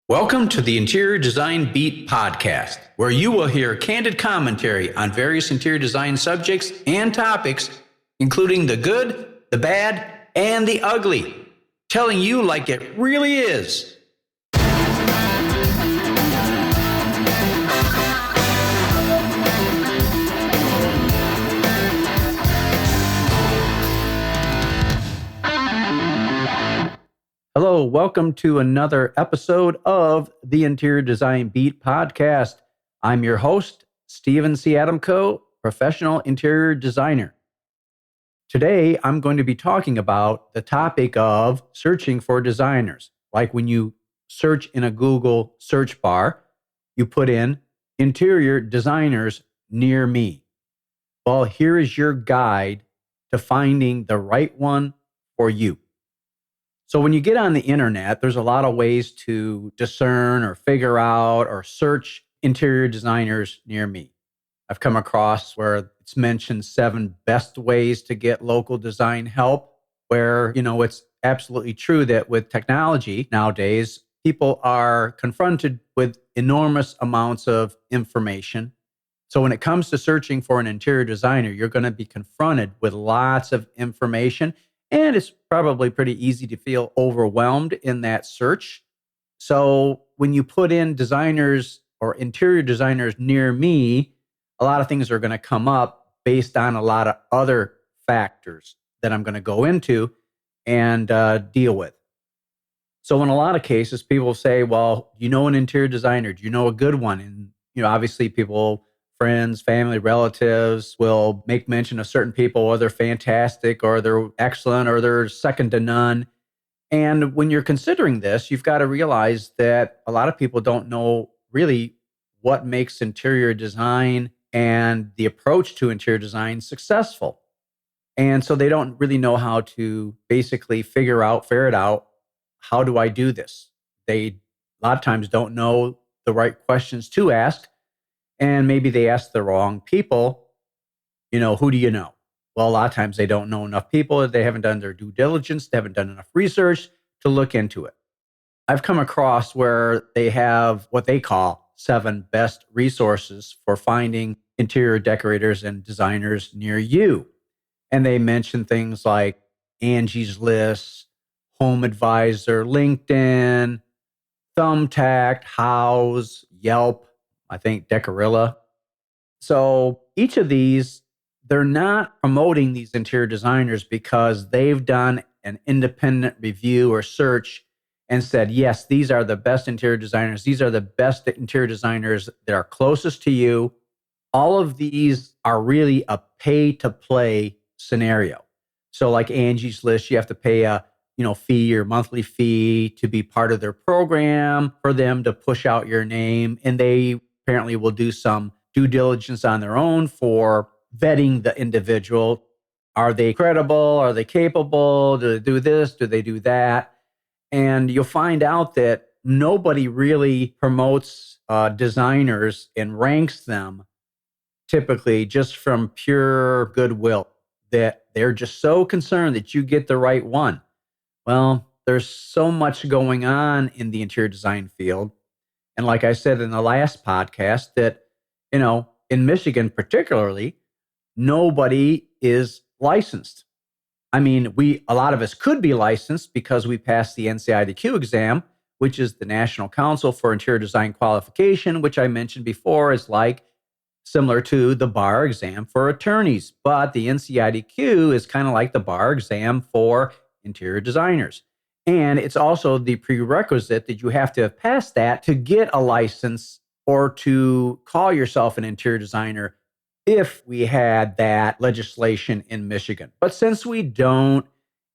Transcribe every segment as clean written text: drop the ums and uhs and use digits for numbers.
Welcome to the Interior Design Beat podcast, where you will hear candid commentary on various interior design subjects and topics, including the good, the bad, and the ugly, telling you like it really is. Hello, welcome to another episode of the Interior Design Beat podcast. I'm your host, Stephen C. Adamco, professional interior designer. Today, I'm going to be talking about the topic of searching for designers. Like when you search in a Google search bar, you put in interior designers near me. Well, here is your guide to finding the right one for you. So when you get on the internet, there's a lot of ways to discern or figure out or search interior designers near me. I've come across where it's mentioned 7 best ways to get local design help, where, it's absolutely true that with technology nowadays, people are confronted with enormous amounts of information. So when it comes to searching for an interior designer, you're going to be confronted with lots of information. And it's probably pretty easy to feel overwhelmed in that search. So when you put in designers or interior designers near me, a lot of things are going to come up based on a lot of other factors that I'm going to go into and deal with. So in a lot of cases, people say, well, do you know an interior designer? Do you know a good one? And, obviously friends, family, relatives will make mention of certain people, or they're fantastic, or they're excellent, or they're second to none. And when you're considering this, you've got to realize that a lot of people don't know really what makes interior design and the approach to interior design successful. And so they don't really know how to basically ferret out, how do I do this? They a lot of times don't know the right questions to ask. And maybe they ask the wrong people, who do you know? Well, a lot of times they don't know enough people. They haven't done their due diligence. They haven't done enough research to look into it. I've come across where they have what they call 7 best resources for finding interior decorators and designers near you. And they mention things like Angie's List, Home Advisor, LinkedIn, Thumbtack, House, Yelp, I think Decorators. So each of these, they're not promoting these interior designers because they've done an independent review or search and said, yes, these are the best interior designers. These are the best interior designers that are closest to you. All of these are really a pay-to-play scenario. So like Angie's List, you have to pay a fee or monthly fee to be part of their program for them to push out your name. And they apparently will do some due diligence on their own for vetting the individual. Are they credible? Are they capable? Do they do this? Do they do that? And you'll find out that nobody really promotes designers and ranks them typically just from pure goodwill, that they're just so concerned that you get the right one. Well, there's so much going on in the interior design field. And like I said in the last podcast, that, in Michigan particularly, nobody is licensed. I mean, a lot of us could be licensed because we passed the NCIDQ exam, which is the National Council for Interior Design Qualification, which I mentioned before is similar to the bar exam for attorneys. But the NCIDQ is kind of like the bar exam for interior designers. And it's also the prerequisite that you have to have passed that to get a license or to call yourself an interior designer if we had that legislation in Michigan. But since we don't,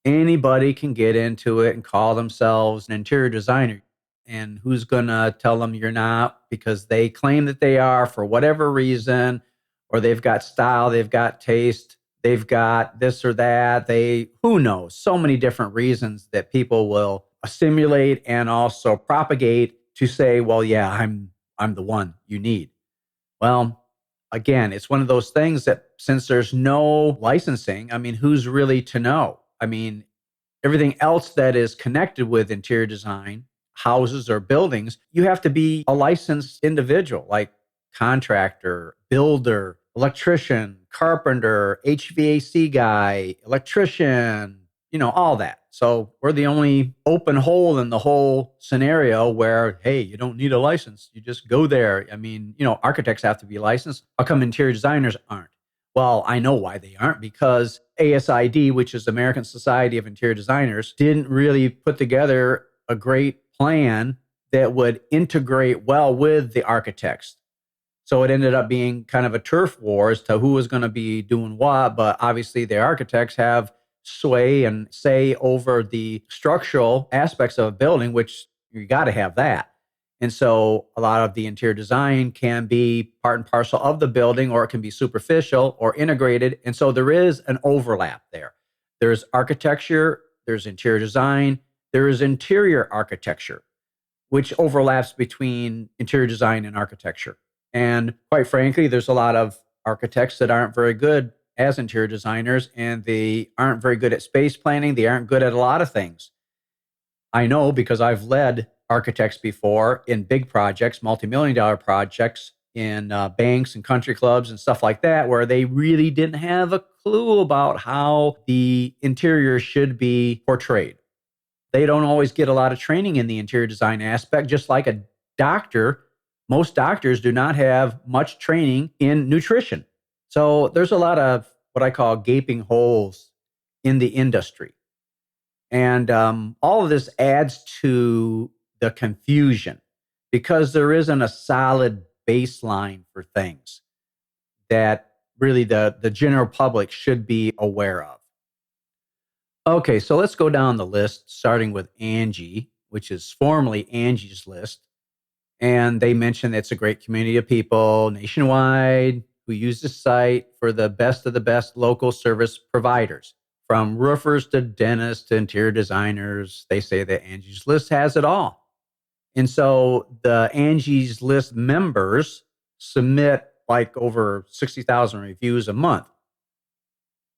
anybody can get into it and call themselves an interior designer. And who's going to tell them you're not because they claim that they are for whatever reason, or they've got style, they've got taste, they've got this or that. Who knows? So many different reasons that people will assimilate and also propagate to say, well, yeah, I'm the one you need. Well, again, it's one of those things that since there's no licensing, who's really to know? Everything else that is connected with interior design houses or buildings, you have to be a licensed individual, like contractor, builder, electrician, carpenter, HVAC guy, electrician, all that. So we're the only open hole in the whole scenario where, hey, you don't need a license. You just go there. I mean, architects have to be licensed. How come interior designers aren't? Well, I know why they aren't, because ASID, which is American Society of Interior Designers, didn't really put together a great plan that would integrate well with the architects. So it ended up being kind of a turf war as to who was going to be doing what. But obviously, the architects have sway and say over the structural aspects of a building, which you got to have that. And so a lot of the interior design can be part and parcel of the building, or it can be superficial or integrated. And so there is an overlap there. There's architecture, there's interior design, there is interior architecture, which overlaps between interior design and architecture. And quite frankly, there's a lot of architects that aren't very good as interior designers, and they aren't very good at space planning. They aren't good at a lot of things. I know because I've led architects before in big projects, multi-million-dollar projects in banks and country clubs and stuff like that, where they really didn't have a clue about how the interior should be portrayed. They don't always get a lot of training in the interior design aspect, just like a doctor. Most doctors do not have much training in nutrition. So there's a lot of what I call gaping holes in the industry. And all of this adds to the confusion because there isn't a solid baseline for things that really the general public should be aware of. Okay, so let's go down the list, starting with Angie, which is formerly Angie's List. And they mention it's a great community of people nationwide who use the site for the best of the best local service providers, from roofers to dentists to interior designers. They say that Angie's List has it all. And so the Angie's List members submit like over 60,000 reviews a month.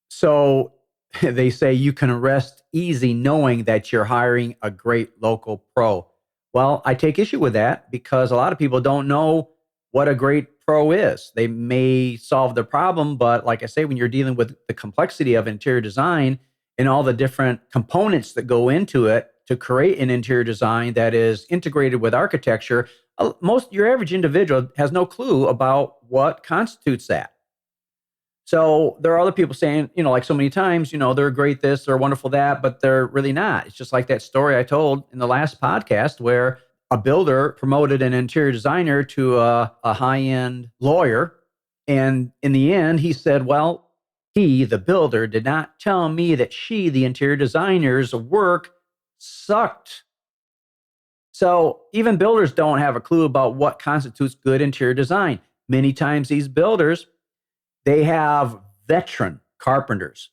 So they say you can rest easy knowing that you're hiring a great local pro. Well, I take issue with that because a lot of people don't know what a great pro is. They may solve the problem, but like I say, when you're dealing with the complexity of interior design and all the different components that go into it to create an interior design that is integrated with architecture, your average individual has no clue about what constitutes that. So there are other people saying, like so many times, they're great this, they're wonderful that, but they're really not. It's just like that story I told in the last podcast where a builder promoted an interior designer to a high-end lawyer. And in the end, he said, well, he, the builder, did not tell me that she, the interior designer's work sucked. So even builders don't have a clue about what constitutes good interior design. Many times these builders, they have veteran carpenters,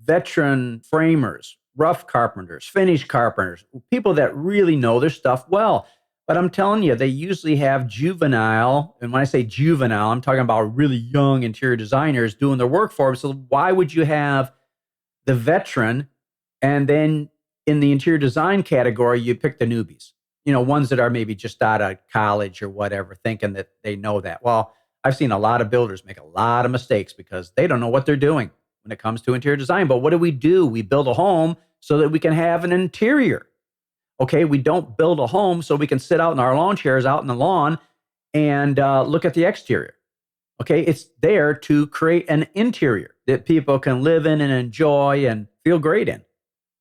veteran framers, rough carpenters, finish carpenters, people that really know their stuff well. But I'm telling you, they usually have juvenile, and when I say juvenile, I'm talking about really young interior designers doing their work for them. So why would you have the veteran and then in the interior design category, you pick the newbies, ones that are maybe just out of college or whatever, thinking that they know that. Well, I've seen a lot of builders make a lot of mistakes because they don't know what they're doing when it comes to interior design. But what do? We build a home so that we can have an interior. Okay, we don't build a home so we can sit out in our lawn chairs out in the lawn and look at the exterior. Okay, it's there to create an interior that people can live in and enjoy and feel great in.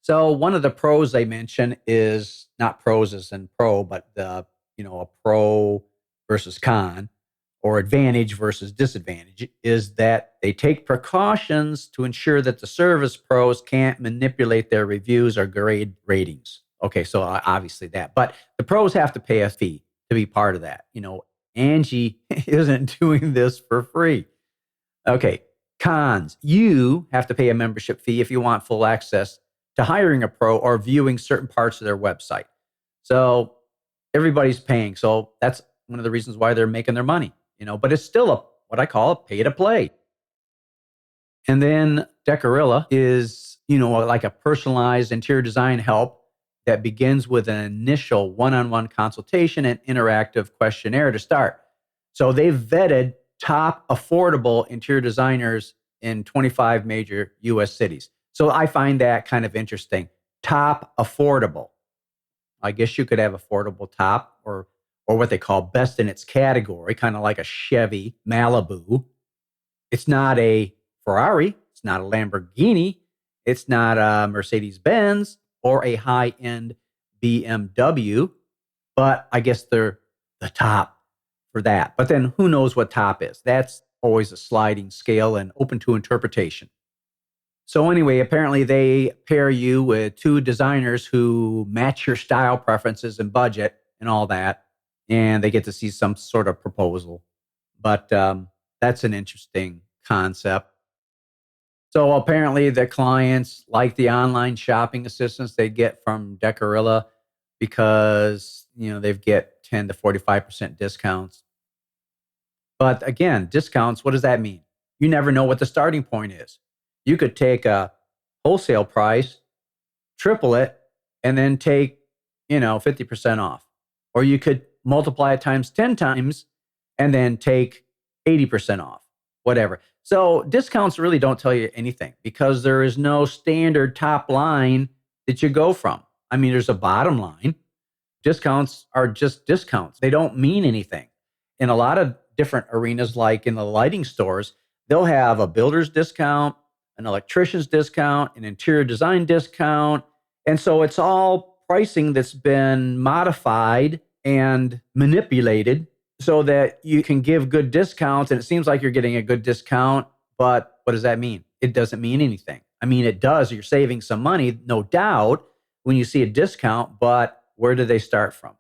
So one of the pros they mention is not pros as in pro, but a pro versus con, or advantage versus disadvantage, is that they take precautions to ensure that the service pros can't manipulate their reviews or grade ratings. Okay, so obviously that. But the pros have to pay a fee to be part of that. Angie isn't doing this for free. Okay, cons. You have to pay a membership fee if you want full access to hiring a pro or viewing certain parts of their website. So everybody's paying. So that's one of the reasons why they're making their money. But it's still what I call a pay to play. And then Decorator is, like a personalized interior design help that begins with an initial one-on-one consultation and interactive questionnaire to start. So they've vetted top affordable interior designers in 25 major US cities. So I find that kind of interesting. Top affordable. I guess you could have affordable top or what they call best in its category, kind of like a Chevy Malibu. It's not a Ferrari, it's not a Lamborghini, it's not a Mercedes Benz or a high-end BMW, but I guess they're the top for that. But then who knows what top is? That's always a sliding scale and open to interpretation. So anyway, apparently they pair you with two designers who match your style preferences and budget and all that, and they get to see some sort of proposal. But that's an interesting concept. So apparently the clients like the online shopping assistance they get from Decorators because they get 10 to 45% discounts. But again, discounts, what does that mean? You never know what the starting point is. You could take a wholesale price, triple it, and then take, 50% off. Or you could multiply it times 10 times and then take 80% off, whatever. So discounts really don't tell you anything because there is no standard top line that you go from. I mean, there's a bottom line. Discounts are just discounts. They don't mean anything. In a lot of different arenas, like in the lighting stores, they'll have a builder's discount, an electrician's discount, an interior design discount. And so it's all pricing that's been modified and manipulated so that you can give good discounts. And it seems like you're getting a good discount, but what does that mean? It doesn't mean anything. I mean, it does. You're saving some money, no doubt, when you see a discount, but where do they start from?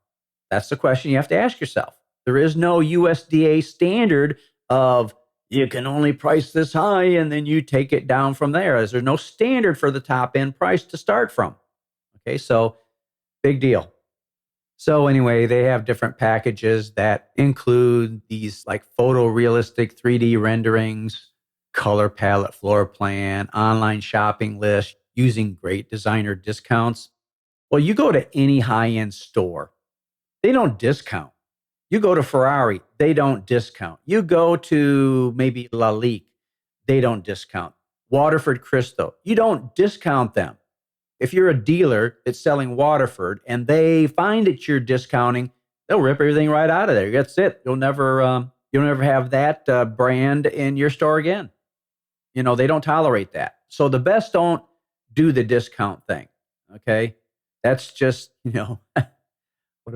That's the question you have to ask yourself. There is no USDA standard of you can only price this high and then you take it down from there. There's no standard for the top end price to start from. Okay, so big deal. So anyway, they have different packages that include these like photorealistic 3D renderings, color palette floor plan, online shopping list, using great designer discounts. Well, you go to any high-end store, they don't discount. You go to Ferrari, they don't discount. You go to maybe Lalique, they don't discount. Waterford Crystal, you don't discount them. If you're a dealer that's selling Waterford and they find that you're discounting, they'll rip everything right out of there. That's it. You'll never have that brand in your store again. They don't tolerate that. So the best don't do the discount thing. Okay, that's just what I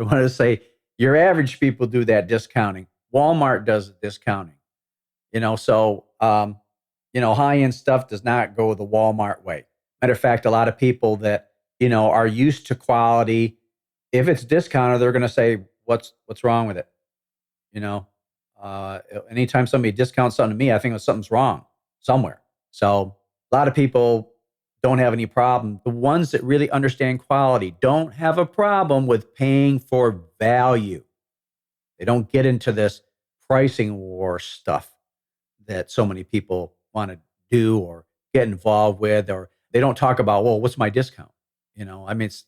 want to say. Your average people do that discounting. Walmart does the discounting. So high-end stuff does not go the Walmart way. Matter of fact, a lot of people that, are used to quality, if it's discounted, they're going to say, what's wrong with it? Anytime somebody discounts something to me, I think something's wrong somewhere. So a lot of people don't have any problem. The ones that really understand quality don't have a problem with paying for value. They don't get into this pricing war stuff that so many people want to do or get involved with, or they don't talk about, well, what's my discount? It's,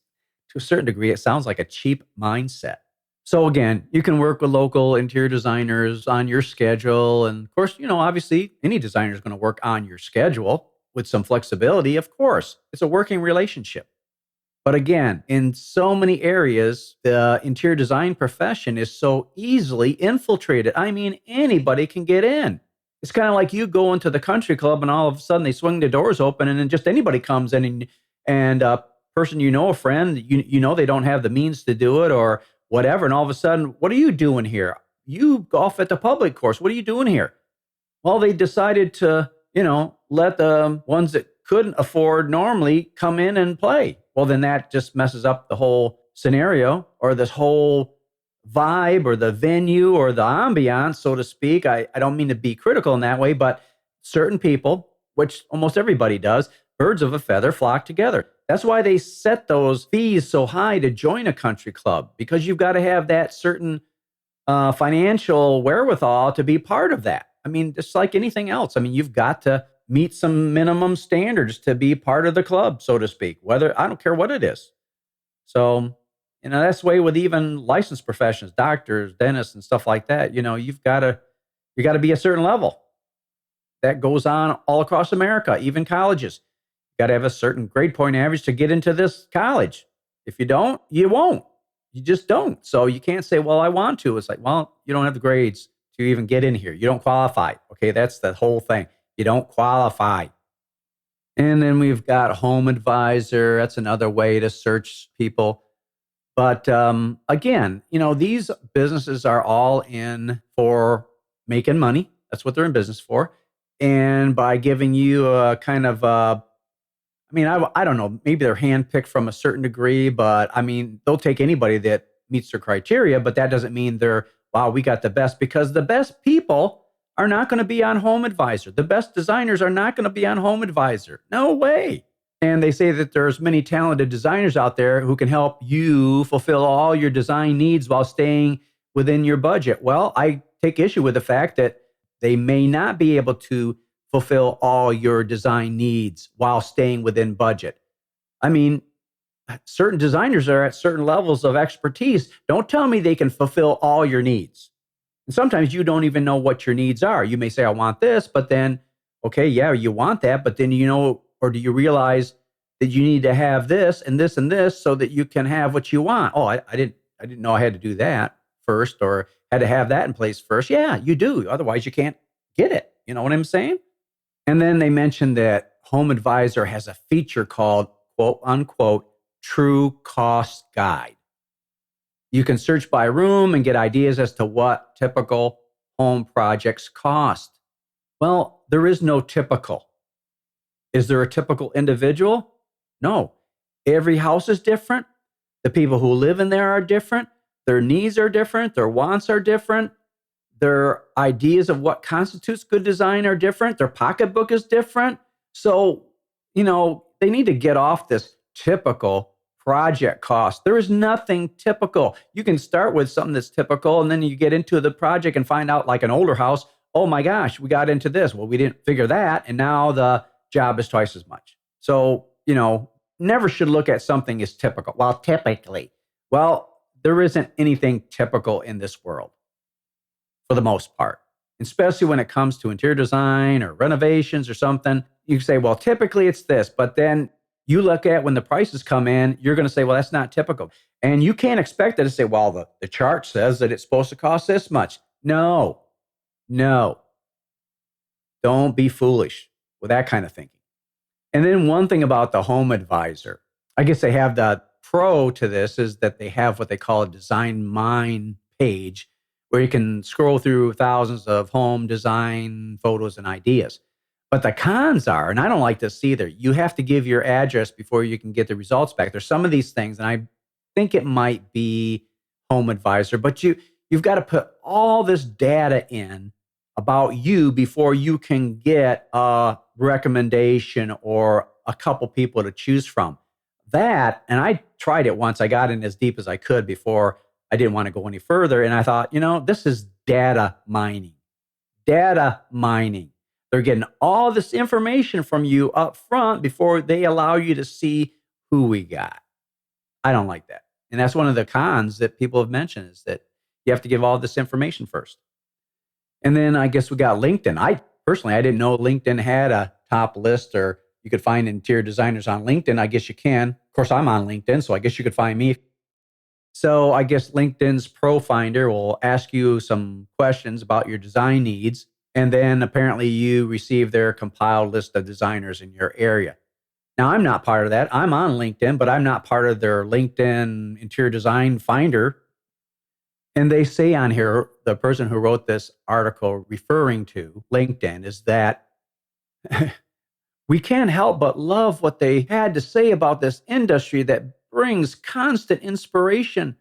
to a certain degree, it sounds like a cheap mindset. So again, you can work with local interior designers on your schedule. And of course, obviously any designer is going to work on your schedule with some flexibility. Of course, it's a working relationship. But again, in so many areas, the interior design profession is so easily infiltrated. I mean, anybody can get in. It's kind of like you go into the country club and all of a sudden they swing the doors open and then just anybody comes in and a person, a friend, they don't have the means to do it or whatever. And all of a sudden, what are you doing here? You golf at the public course. What are you doing here? Well, they decided to, let the ones that couldn't afford normally come in and play. Well, then that just messes up the whole scenario or this whole vibe or the venue or the ambiance, so to speak. I don't mean to be critical in that way, but certain people, which almost everybody does, birds of a feather flock together. That's why they set those fees so high to join a country club, because you've got to have that certain financial wherewithal to be part of that. I mean, just like anything else. I mean, you've got to meet some minimum standards to be part of the club, so to speak, I don't care what it is. So, that's the way with even licensed professions, doctors, dentists, and stuff like that. You got to be a certain level. That goes on all across America, even colleges. You got to have a certain grade point average to get into this college. If you don't, you won't. You just don't. So you can't say, well, I want to. It's like, well, you don't have the grades to even get in here. You don't qualify. Okay, that's the whole thing. You don't qualify. And then we've got Home Advisor. That's another way to search people. But again, these businesses are all in for making money. That's what they're in business for. And by giving you a kind of, I don't know, maybe they're handpicked from a certain degree, but they'll take anybody that meets their criteria, but that doesn't mean wow, we got the best, because the best people are not going to be on Home Advisor. The best designers are not going to be on Home Advisor. No way. And they say that there's many talented designers out there who can help you fulfill all your design needs while staying within your budget. Well, I take issue with the fact that they may not be able to fulfill all your design needs while staying within budget. Certain designers are at certain levels of expertise. Don't tell me they can fulfill all your needs. And sometimes you don't even know what your needs are. You may say, I want this, but then, okay, yeah, you want that, but then or do you realize that you need to have this and this and this so that you can have what you want? Oh, I didn't know I had to do that first, or had to have that in place first. Yeah, you do. Otherwise, you can't get it. You know what I'm saying? And then they mentioned that Home Advisor has a feature called, quote unquote, True Cost Guide. You can search by room and get ideas as to what typical home projects cost. Well, there is no typical. Is there a typical individual? No. Every house is different. The people who live in there are different. Their needs are different. Their wants are different. Their ideas of what constitutes good design are different. Their pocketbook is different. So, they need to get off this typical project cost. There is nothing typical. You can start with something that's typical, and then you get into the project and find out, like an older house, oh my gosh, we got into this. Well, we didn't figure that, and now the job is twice as much. So, never should look at something as typical. Well, typically. Well, there isn't anything typical in this world for the most part, especially when it comes to interior design or renovations or something. You say, well, typically it's this, but then you look at when the prices come in, you're going to say, well, that's not typical. And you can't expect it to say, well, the chart says that it's supposed to cost this much. No. Don't be foolish with that kind of thinking. And then one thing about the Home Advisor, I guess they have the pro to this is that they have what they call a Design Mind page, where you can scroll through thousands of home design photos and ideas. But the cons are, and I don't like this either, you have to give your address before you can get the results back. There's some of these things, and I think it might be Home Advisor, but you've got to put all this data in about you before you can get a recommendation or a couple people to choose from. That, and I tried it once, I got in as deep as I could before I didn't want to go any further. And I thought, this is data mining. Data mining. They're getting all this information from you up front before they allow you to see who we got. I don't like that. And that's one of the cons that people have mentioned, is that you have to give all this information first. And then I guess we got LinkedIn. I didn't know LinkedIn had a top list, or you could find interior designers on LinkedIn. I guess you can. Of course, I'm on LinkedIn, so I guess you could find me. So I guess LinkedIn's Pro Finder will ask you some questions about your design needs, and then apparently you receive their compiled list of designers in your area. Now, I'm not part of that. I'm on LinkedIn, but I'm not part of their LinkedIn Interior Design Finder. And they say on here, the person who wrote this article referring to LinkedIn, is that we can't help but love what they had to say about this industry that brings constant inspiration.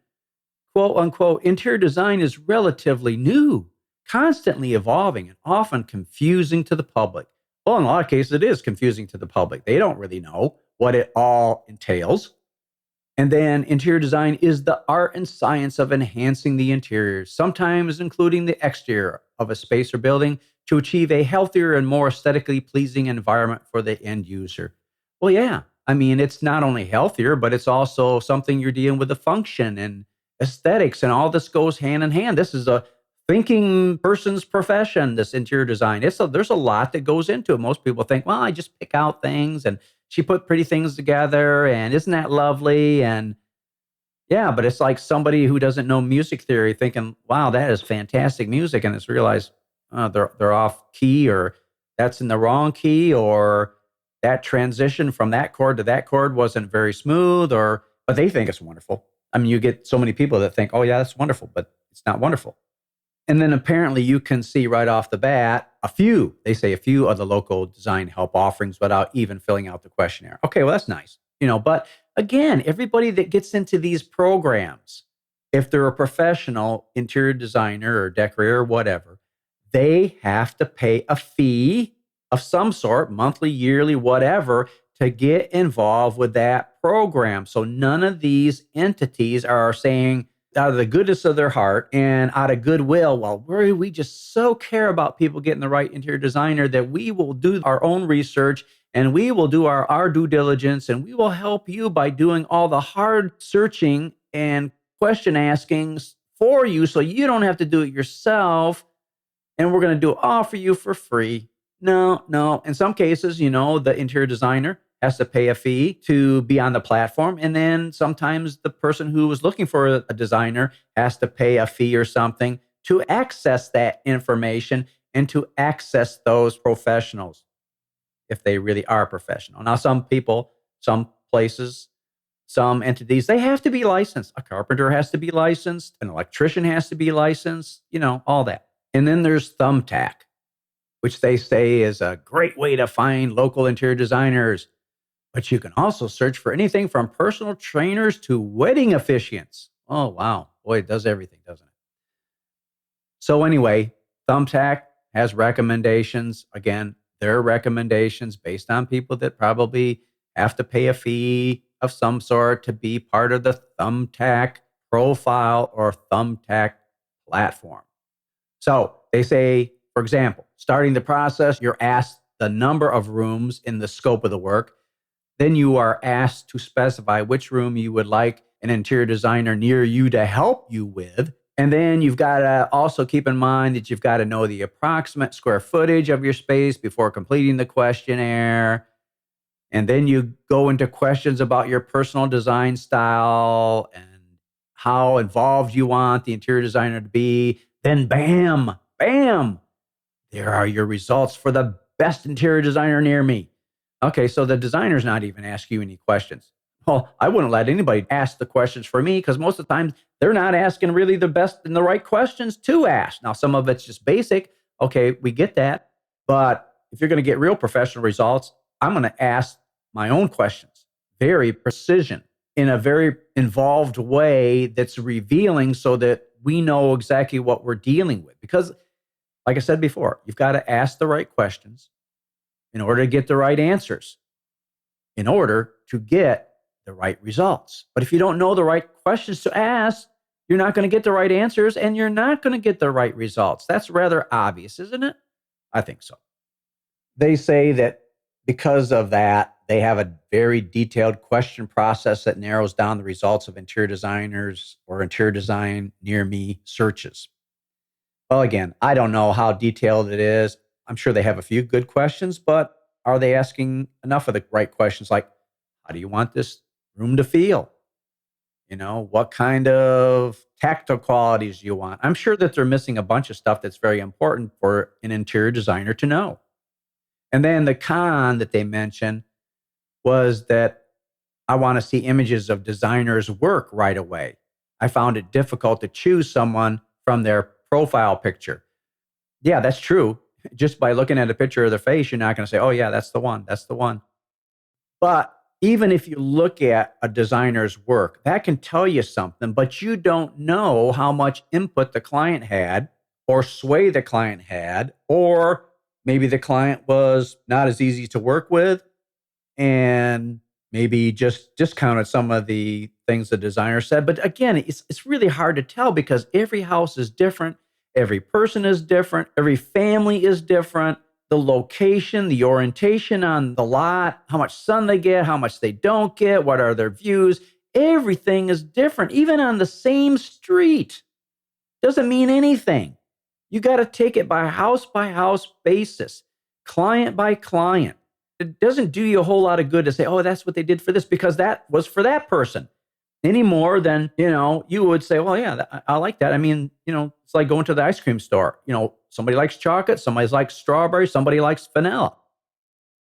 Quote unquote, interior design is relatively new, constantly evolving, and often confusing to the public. Well, in a lot of cases, it is confusing to the public. They don't really know what it all entails. And then interior design is the art and science of enhancing the interior, sometimes including the exterior of a space or building, to achieve a healthier and more aesthetically pleasing environment for the end user. Well, yeah, I mean, it's not only healthier, but it's also something you're dealing with the function and aesthetics, and all this goes hand in hand. This is a thinking person's profession, this interior design. There's a lot that goes into it. Most people think, well, I just pick out things and she put pretty things together and isn't that lovely? And yeah, but it's like somebody who doesn't know music theory thinking, wow, that is fantastic music. And it's realized they're off key, or that's in the wrong key, or that transition from that chord to that chord wasn't very smooth, but they think it's wonderful. I mean, you get so many people that think, oh, yeah, that's wonderful, but it's not wonderful. And then apparently you can see right off the bat they say a few of the local design help offerings without even filling out the questionnaire. Okay, well, that's nice. But again, everybody that gets into these programs, if they're a professional interior designer or decorator or whatever, they have to pay a fee of some sort, monthly, yearly, whatever, to get involved with that program. So none of these entities are saying, out of the goodness of their heart and out of goodwill, well, we just so care about people getting the right interior designer that we will do our own research and we will do our due diligence, and we will help you by doing all the hard searching and question askings for you so you don't have to do it yourself. And we're going to do it all for you for free. No. In some cases, the interior designer has to pay a fee to be on the platform. And then sometimes the person who was looking for a designer has to pay a fee or something to access that information and to access those professionals, if they really are professional. Now, some people, some places, some entities, they have to be licensed. A carpenter has to be licensed. An electrician has to be licensed, all that. And then there's Thumbtack, which they say is a great way to find local interior designers. But you can also search for anything from personal trainers to wedding officiants. Oh, wow. Boy, it does everything, doesn't it? So anyway, Thumbtack has recommendations. Again, their recommendations based on people that probably have to pay a fee of some sort to be part of the Thumbtack profile or Thumbtack platform. So they say, for example, starting the process, you're asked the number of rooms in the scope of the work. Then you are asked to specify which room you would like an interior designer near you to help you with. And then you've got to also keep in mind that you've got to know the approximate square footage of your space before completing the questionnaire. And then you go into questions about your personal design style and how involved you want the interior designer to be. Then bam, there are your results for the best interior designer near me. Okay, so the designer's not even asking you any questions. Well, I wouldn't let anybody ask the questions for me because most of the time they're not asking really the best and the right questions to ask. Now, some of it's just basic. Okay, we get that. But if you're going to get real professional results, I'm going to ask my own questions, very precision, in a very involved way that's revealing so that we know exactly what we're dealing with. Because, like I said before, you've got to ask the right questions in order to get the right answers, in order to get the right results. But if you don't know the right questions to ask, you're not going to get the right answers and you're not going to get the right results. That's rather obvious, isn't it? I think so. They say that because of that, they have a very detailed question process that narrows down the results of interior designers or interior design near me searches. Well, again, I don't know how detailed it is. I'm sure they have a few good questions, but are they asking enough of the right questions? Like, how do you want this room to feel? What kind of tactile qualities do you want? I'm sure that they're missing a bunch of stuff that's very important for an interior designer to know. And then the con that they mentioned was that I want to see images of designers' work right away. I found it difficult to choose someone from their profile picture. Yeah, that's true. Just by looking at a picture of their face, you're not going to say, oh, yeah, that's the one. That's the one. But even if you look at a designer's work, that can tell you something, but you don't know how much input the client had or sway the client had, or maybe the client was not as easy to work with and maybe just discounted some of the things the designer said. But again, it's really hard to tell because every house is different. Every person is different. Every family is different. the location, the orientation on the lot, how much sun they get, how much they don't get, what are their views. Everything is different, even on the same street. Doesn't mean anything. You got to take it by house basis, client by client. It doesn't do you a whole lot of good to say, oh, that's what they did for this, because that was for that person. Any more than, you would say, well, yeah, I like that. I mean, it's like going to the ice cream store. Somebody likes chocolate, somebody likes strawberry, somebody likes vanilla.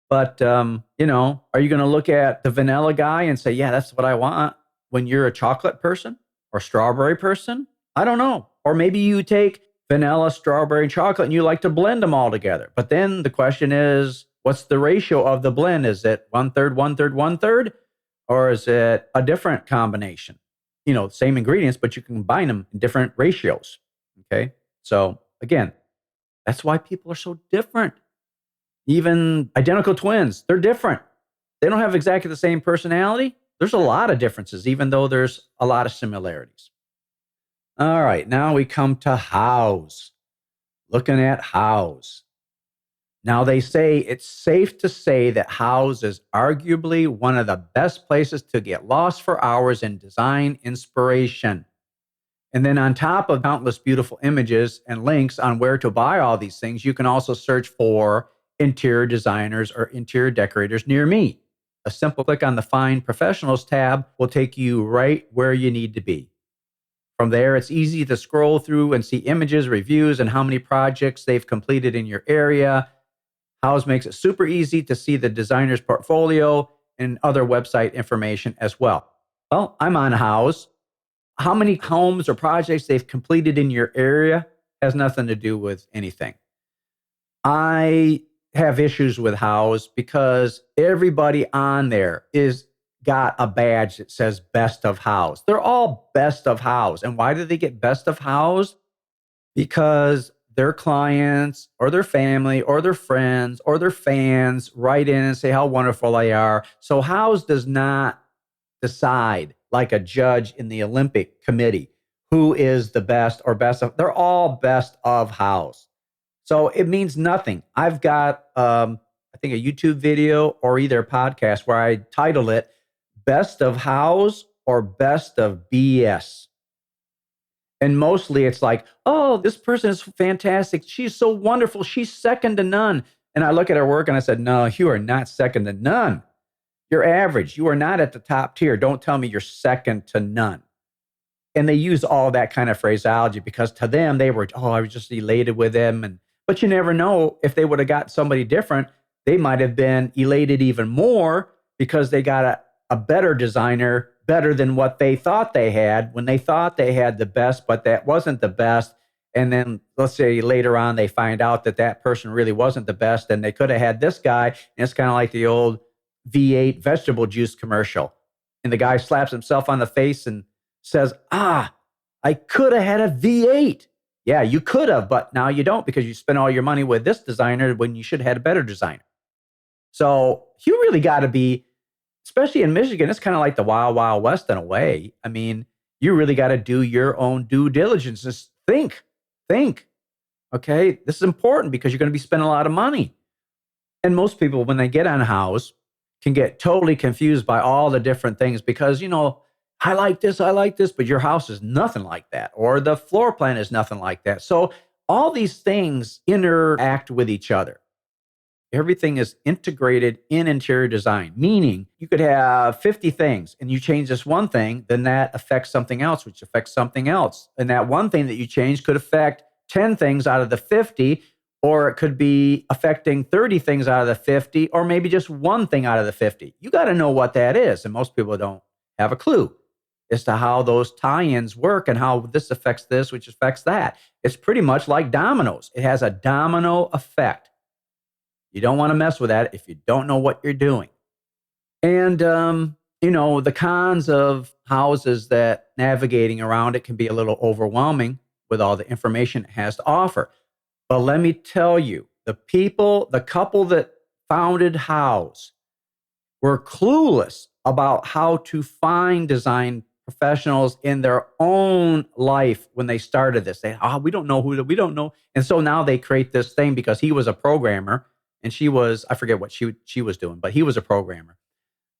But, are you going to look at the vanilla guy and say, yeah, that's what I want when you're a chocolate person or strawberry person? I don't know. Or maybe you take vanilla, strawberry, and chocolate and you like to blend them all together. But then the question is, what's the ratio of the blend? Is it 1/3, 1/3, 1/3? Or is it a different combination? Same ingredients, but you can combine them in different ratios. Okay. So again, that's why people are so different. Even identical twins, they're different. They don't have exactly the same personality. There's a lot of differences, even though there's a lot of similarities. All right, now we come to hows. Looking at hows. Now they say it's safe to say that hows is arguably one of the best places to get lost for hours in design inspiration. And then on top of countless beautiful images and links on where to buy all these things, you can also search for interior designers or interior decorators near me. A simple click on the Find Professionals tab will take you right where you need to be. From there, it's easy to scroll through and see images, reviews, and how many projects they've completed in your area. Hows makes it super easy to see the designer's portfolio and other website information as well. Well, I'm on Hows. How many homes or projects they've completed in your area has nothing to do with anything. I have issues with Hows because everybody on there is got a badge that says best of Hows. They're all best of Hows. And why do they get best of Hows? Because their clients or their family or their friends or their fans write in and say how wonderful they are. So Hows does not decide like a judge in the Olympic committee who is the best or best of. They're all best of Hows. So it means nothing. I've got, I think, a YouTube video or either a podcast where I titled it Best of Hows or Best of BS. And mostly it's like, oh, this person is fantastic. She's so wonderful. She's second to none. And I look at her work and I said, no, you are not second to none. You're average. You are not at the top tier. Don't tell me you're second to none. And they use all that kind of phraseology because to them, they were, I was just elated with them. But you never know, if they would have got somebody different, they might have been elated even more because they got a better designer, better than what they thought they had when they thought they had the best, but that wasn't the best. And then let's say later on, they find out that that person really wasn't the best and they could have had this guy. And it's kind of like the old V8 vegetable juice commercial. And the guy slaps himself on the face and says, I could have had a V8. Yeah, you could have, but now you don't because you spent all your money with this designer when you should have had a better designer. So you really got to be, especially in Michigan, it's kind of like the Wild Wild West in a way. I mean, you really got to do your own due diligence. Just think. Okay, this is important because you're going to be spending a lot of money. And most people, when they get on Hows, can get totally confused by all the different things because, I like this, but your house is nothing like that. Or the floor plan is nothing like that. So all these things interact with each other. Everything is integrated in interior design, meaning you could have 50 things and you change this one thing, then that affects something else, which affects something else. And that one thing that you change could affect 10 things out of the 50, or it could be affecting 30 things out of the 50, or maybe just one thing out of the 50. You got to know what that is. And most people don't have a clue as to how those tie-ins work and how this affects this, which affects that. It's pretty much like dominoes. It has a domino effect. You don't want to mess with that if you don't know what you're doing. And, the cons of houses that navigating around it can be a little overwhelming with all the information it has to offer. But let me tell you, the couple that founded Hows were clueless about how to find design professionals in their own life when they started this. We don't know. And so now they create this thing because he was a programmer and I forget what she was doing, but he was a programmer.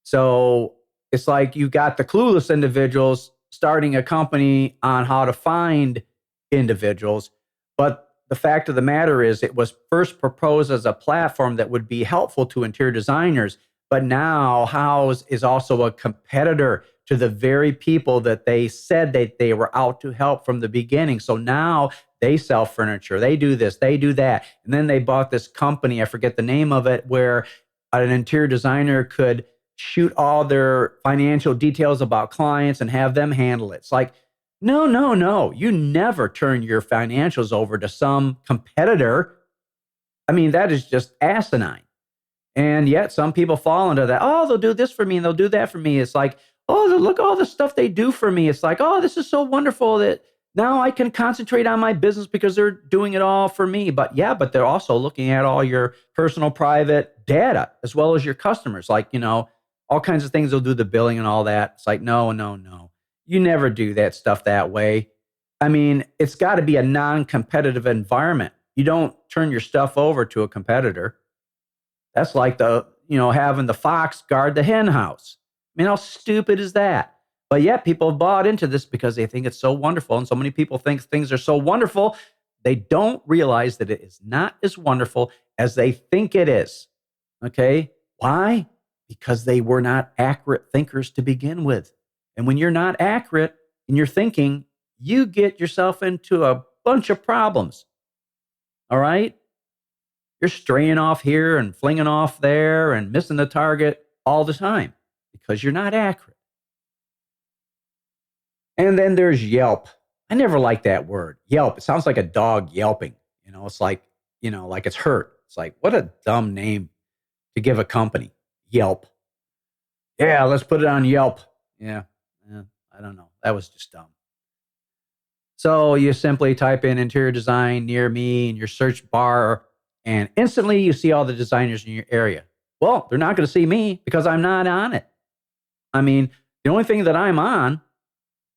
So it's like you got the clueless individuals starting a company on how to find individuals. But the fact of the matter is, it was first proposed as a platform that would be helpful to interior designers. But now Houzz is also a competitor to the very people that they said that they were out to help from the beginning. So now they sell furniture, they do this, they do that. And then they bought this company, I forget the name of it, where an interior designer could shoot all their financial details about clients and have them handle it. It's like, no, no, no. You never turn your financials over to some competitor. I mean, that is just asinine. And yet some people fall into that. Oh, they'll do this for me and they'll do that for me. It's like, oh, look at all the stuff they do for me. It's like, oh, this is so wonderful that now I can concentrate on my business because they're doing it all for me. But yeah, but they're also looking at all your personal private data as well as your customers. Like, all kinds of things. They'll do the billing and all that. It's like, no, no, no. You never do that stuff that way. I mean, it's got to be a non-competitive environment. You don't turn your stuff over to a competitor. That's like having the fox guard the hen house. I mean, how stupid is that? But yet people have bought into this because they think it's so wonderful. And so many people think things are so wonderful. They don't realize that it is not as wonderful as they think it is. Okay? Why? Because they were not accurate thinkers to begin with. And when you're not accurate in your thinking, you get yourself into a bunch of problems. All right? You're straying off here and flinging off there and missing the target all the time because you're not accurate. And then there's Yelp. I never liked that word. Yelp. It sounds like a dog yelping. It's like, like it's hurt. It's like, what a dumb name to give a company. Yelp. Yeah, let's put it on Yelp. Yeah, I don't know. That was just dumb. So you simply type in interior design near me in your search bar, and instantly you see all the designers in your area. Well, they're not going to see me because I'm not on it. I mean, the only thing that I'm on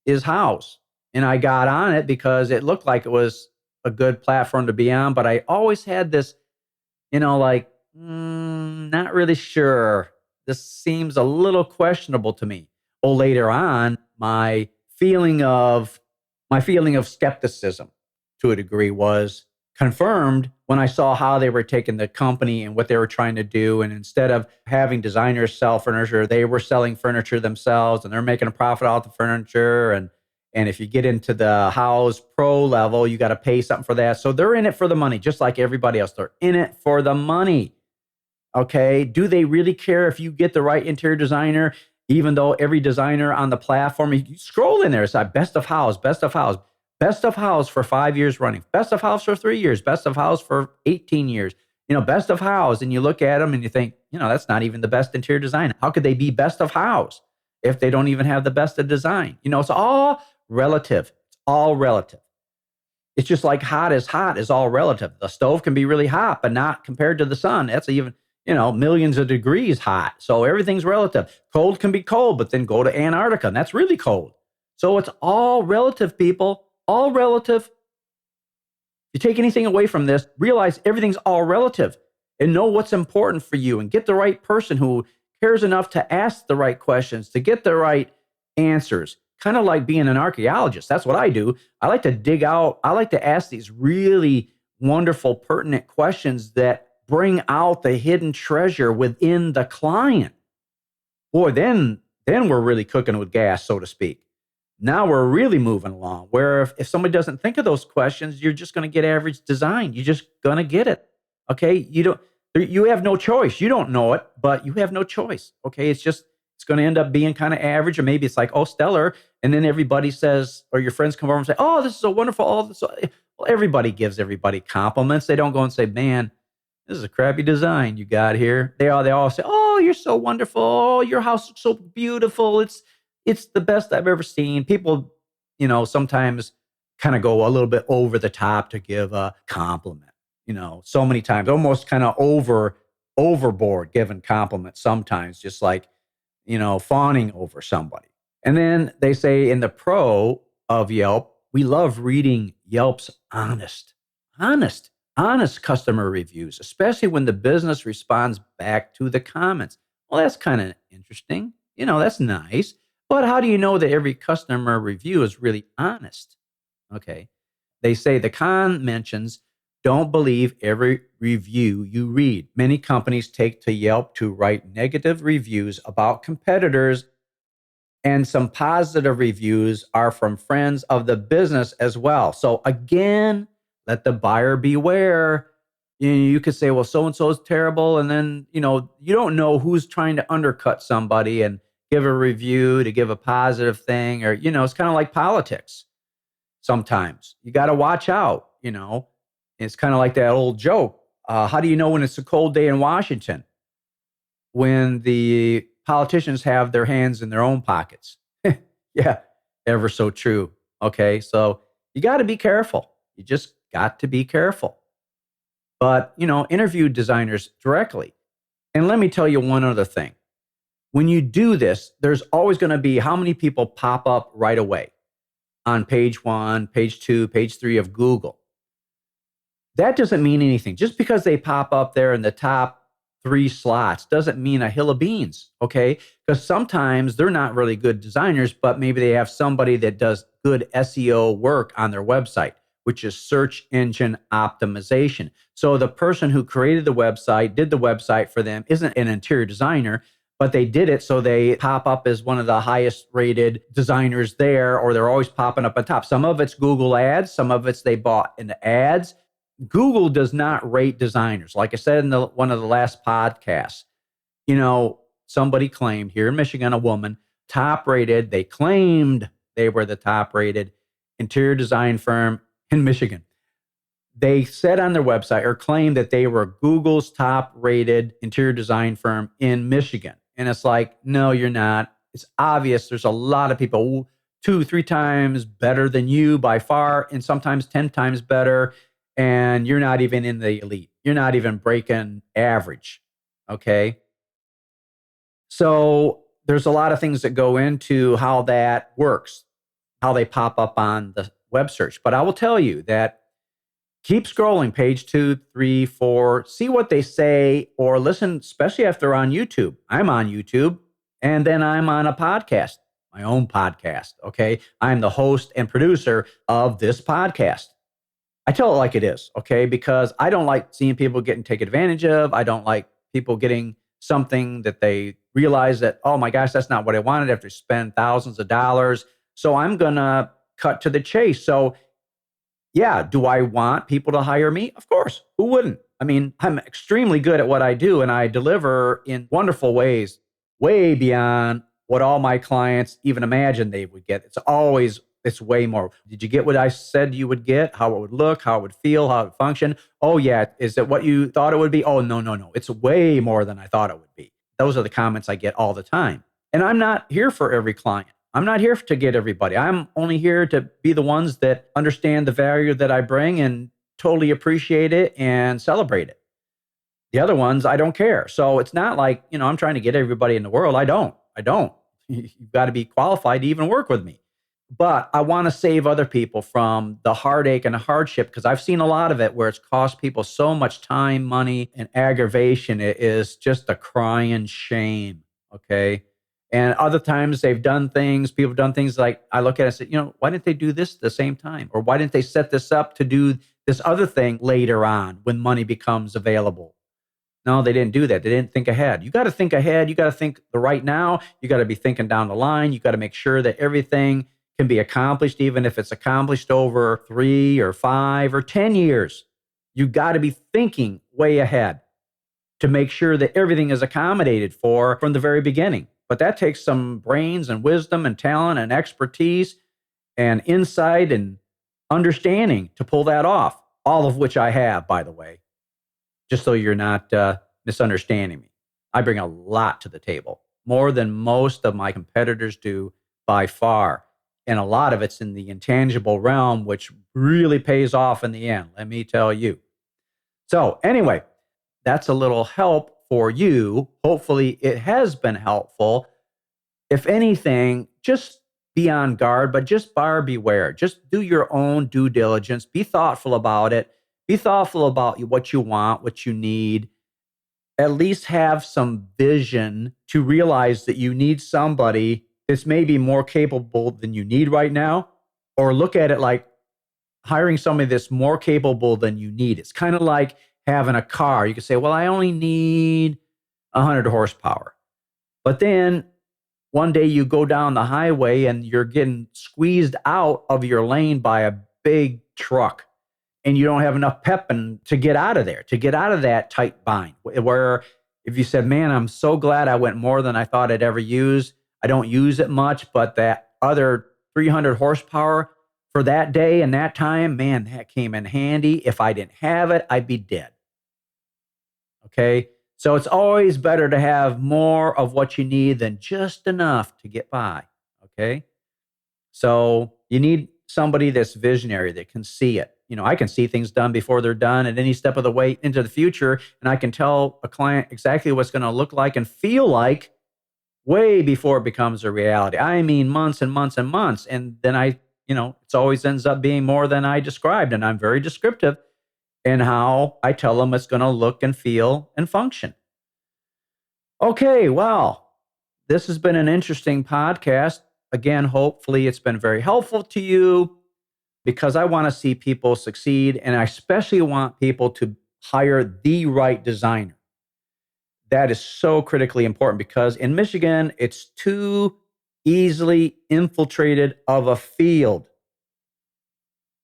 is Houzz. And I got on it because it looked like it was a good platform to be on, but I always had this, not really sure. This seems a little questionable to me. Well, later on, my feeling of skepticism to a degree was confirmed when I saw how they were taking the company and what they were trying to do. And instead of having designers sell furniture, they were selling furniture themselves, and they're making a profit off the furniture. And if you get into the Houzz Pro level, you got to pay something for that. So they're in it for the money, just like everybody else. They're in it for the money. Okay. Do they really care if you get the right interior designer? Even though every designer on the platform, you scroll in there, it's like best of Houzz, best of Houzz, best of Houzz for 5 years running, best of Houzz for 3 years, best of Houzz for 18 years, best of Houzz. And you look at them and you think, that's not even the best interior design. How could they be best of Houzz if they don't even have the best of design? It's all relative. It's all relative. It's just like hot is all relative. The stove can be really hot, but not compared to the sun. That's even, millions of degrees hot. So everything's relative. Cold can be cold, but then go to Antarctica and that's really cold. So it's all relative, people, all relative. If you take anything away from this, realize everything's all relative and know what's important for you and get the right person who cares enough to ask the right questions, to get the right answers. Kind of like being an archaeologist. That's what I do. I like to dig out. I like to ask these really wonderful, pertinent questions that bring out the hidden treasure within the client. Boy, then we're really cooking with gas, so to speak. Now we're really moving along, where if somebody doesn't think of those questions, you're just going to get average design. You're just going to get it. Okay? You have no choice. You don't know it, but you have no choice. Okay? It's going to end up being kind of average, or maybe it's like, oh, stellar. And then everybody says, or your friends come over and say, oh, this is so wonderful. Well, everybody gives everybody compliments. They don't go and say, man, this is a crappy design you got here. They all say, oh, you're so wonderful. Oh, your house is so beautiful. It's the best I've ever seen. People, sometimes kind of go a little bit over the top to give a compliment, so many times, almost kind of overboard giving compliments sometimes, just like, fawning over somebody. And then they say in the pro of Yelp, we love reading Yelp's honest honest customer reviews, especially when the business responds back to the comments. Well, that's kind of interesting. That's nice. But how do you know that every customer review is really honest? Okay. They say the con mentions don't believe every review you read. Many companies take to Yelp to write negative reviews about competitors, and some positive reviews are from friends of the business as well. So again, let the buyer beware. You could say, well, so and so is terrible. And then, you don't know who's trying to undercut somebody and give a review to give a positive thing. Or, it's kind of like politics sometimes. You got to watch out. It's kind of like that old joke. How do you know when it's a cold day in Washington? When the politicians have their hands in their own pockets. Yeah, ever so true. Okay, so you got to be careful. You just got to be careful. But, interview designers directly. And let me tell you one other thing. When you do this, there's always going to be how many people pop up right away on page 1, page 2, page 3 of Google. That doesn't mean anything. Just because they pop up there in the top 3 slots doesn't mean a hill of beans, okay? Because sometimes they're not really good designers, but maybe they have somebody that does good SEO work on their website, which is search engine optimization. So the person who created the website, did the website for them, isn't an interior designer, but they did it so they pop up as one of the highest rated designers there, or they're always popping up on top. Some of it's Google ads, some of it's they bought in the ads. Google does not rate designers. Like I said in one of the last podcasts, somebody claimed here in Michigan, a woman, top rated, they claimed they were the top rated interior design firm in Michigan. They said on their website or claimed that they were Google's top rated interior design firm in Michigan. And it's like, no, you're not. It's obvious there's a lot of people 2-3 times better than you by far, and sometimes 10 times better. And you're not even in the elite. You're not even breaking average. Okay. So there's a lot of things that go into how that works, how they pop up on the web search. But I will tell you that keep scrolling page 2, 3, 4, see what they say, or listen, especially if they're on YouTube. I'm on YouTube, and then I'm on a podcast, my own podcast. Okay. I'm the host and producer of this podcast. I tell it like it is, okay? Because I don't like seeing people getting taken advantage of. I don't like people getting something that they realize that, oh my gosh, that's not what I wanted after spend thousands of dollars. So I'm going to cut to the chase. So yeah, do I want people to hire me? Of course. Who wouldn't? I mean, I'm extremely good at what I do, and I deliver in wonderful ways, way beyond what all my clients even imagined they would get. It's way more. Did you get what I said you would get? How it would look, how it would feel, how it would function? Oh, yeah. Is it what you thought it would be? Oh, no. It's way more than I thought it would be. Those are the comments I get all the time. And I'm not here for every client. I'm not here to get everybody. I'm only here to be the ones that understand the value that I bring and totally appreciate it and celebrate it. The other ones, I don't care. So it's not like, I'm trying to get everybody in the world. I don't. You've got to be qualified to even work with me. But I want to save other people from the heartache and the hardship, because I've seen a lot of it where it's cost people so much time, money, and aggravation. It is just a crying shame. Okay. And other times people have done things like I look at it and say, why didn't they do this at the same time? Or why didn't they set this up to do this other thing later on when money becomes available? No, they didn't do that. They didn't think ahead. You got to think ahead. You got to think the right now. You got to be thinking down the line. You got to make sure that everything can be accomplished, even if it's accomplished over 3 or 5 or 10 years. You got to be thinking way ahead to make sure that everything is accommodated for from the very beginning. But that takes some brains and wisdom and talent and expertise and insight and understanding to pull that off, all of which I have, by the way, just so you're not misunderstanding me. I bring a lot to the table, more than most of my competitors do by far. And a lot of it's in the intangible realm, which really pays off in the end, let me tell you. So anyway, that's a little help for you. Hopefully it has been helpful. If anything, just be on guard, but just buyer beware. Just do your own due diligence. Be thoughtful about it. be thoughtful about what you want, what you need. At least have some vision to realize that you need somebody that's maybe more capable than you need right now, or look at it like hiring somebody that's more capable than you need. It's kind of like having a car. You can say, well, I only need 100 horsepower. But then one day you go down the highway and you're getting squeezed out of your lane by a big truck, and you don't have enough pep to get out of there, to get out of that tight bind. Where if you said, man, I'm so glad I went more than I thought I'd ever use. I don't use it much, but that other 300 horsepower for that day and that time, man, that came in handy. If I didn't have it, I'd be dead. Okay. So it's always better to have more of what you need than just enough to get by. Okay. So you need somebody that's visionary, that can see it. I can see things done before they're done at any step of the way into the future. And I can tell a client exactly what's going to look like and feel like way before it becomes a reality. I mean, months and months and months. And then it always ends up being more than I described. And I'm very descriptive in how I tell them it's going to look and feel and function. Okay, well, this has been an interesting podcast. Again, hopefully it's been very helpful to you, because I want to see people succeed, and I especially want people to hire the right designer. That is so critically important, because in Michigan, it's too easily infiltrated of a field.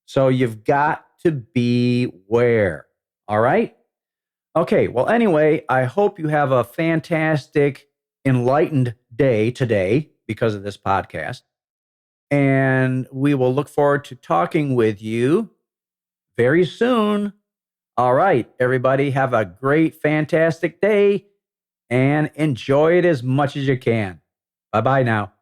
So you've got to beware. All right? Okay, well, anyway, I hope you have a fantastic, enlightened day today because of this podcast. And we will look forward to talking with you very soon. All right, everybody, have a great, fantastic day and enjoy it as much as you can. Bye-bye now.